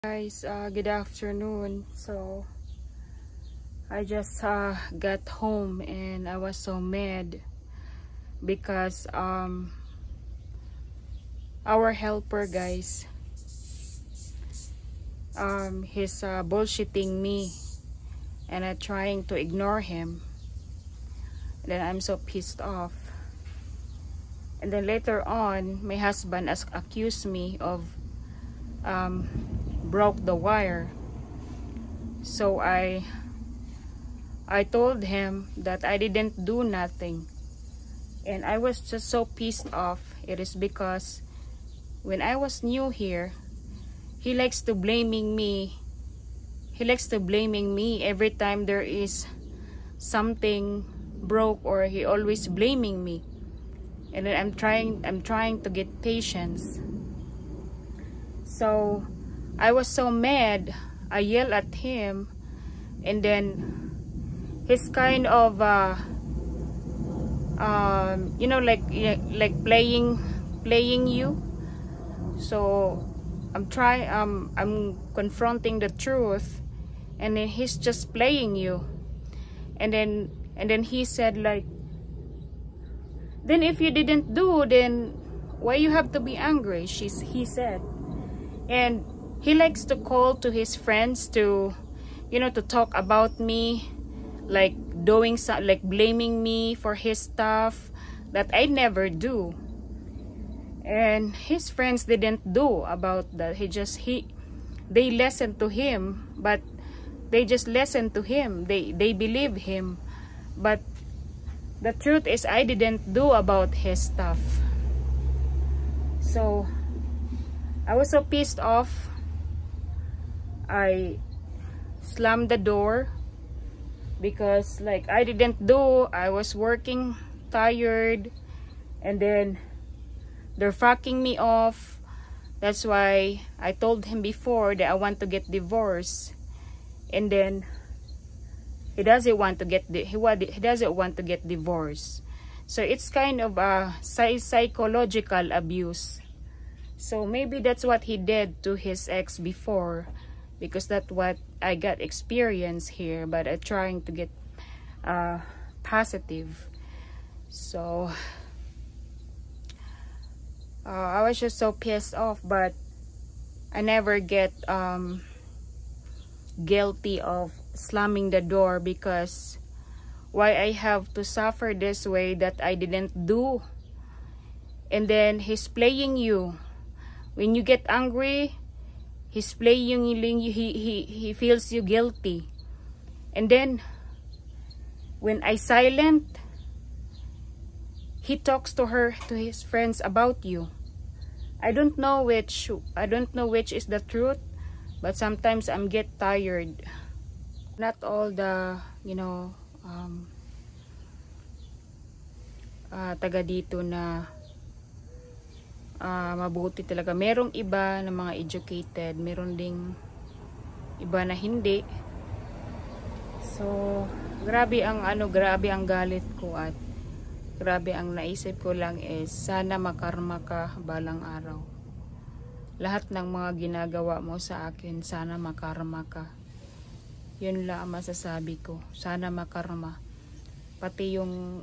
Guys, good afternoon. So I just got home and I was so mad because our helper, guys, he's bullshitting me and I'm trying to ignore him. And then I'm so pissed off. And then later on, my husband accused me of broke the wire. So I told him that I didn't do nothing, and I was just so pissed off. It is because when I was new here, he likes to blaming me. He likes to blaming me every time there is something broke, or he always blaming me. And then I'm trying to get patience. So I was so mad. I yelled at him, and then he's kind of you know, like playing you. So I'm confronting the truth, and then he's just playing you. And then he said, like, then if you didn't do, then why you have to be angry? He said. And he likes to call to his friends to, you know, to talk about me, like doing some, like blaming me for his stuff that I never do. And his friends didn't do about that. They listened to him, but they just listened to him. They believe him. But the truth is, I didn't do about his stuff. So I was so pissed off. I slammed the door because, like, I didn't do. I was working tired, and then they're fucking me off. That's why I told him before that I want to get divorced, and then he doesn't want to get divorced. So it's kind of a psychological abuse. So maybe that's what he did to his ex before, because that's what I got experience here. But I'm trying to get positive. So I was just so pissed off, but I never get guilty of slamming the door, because why I have to suffer this way that I didn't do. And then he's playing you. When you get angry, he's playing you. He feels you guilty. And then when I silent, he talks to his friends about you. I don't know which is the truth, but sometimes I'm get tired. Not all the, you know, taga dito na mabuti talaga. Merong iba na mga educated, meron ding iba na hindi. So grabe ang galit ko, at grabe ang naisip ko lang is sana makarma ka balang araw. Lahat ng mga ginagawa mo sa akin, sana makarma ka. Yun lang ang masasabi ko. Sana makarma. Pati yung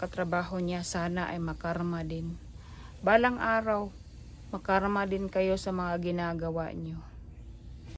katrabaho niya, sana ay makarma din. Balang araw, makarma din kayo sa mga ginagawa niyo.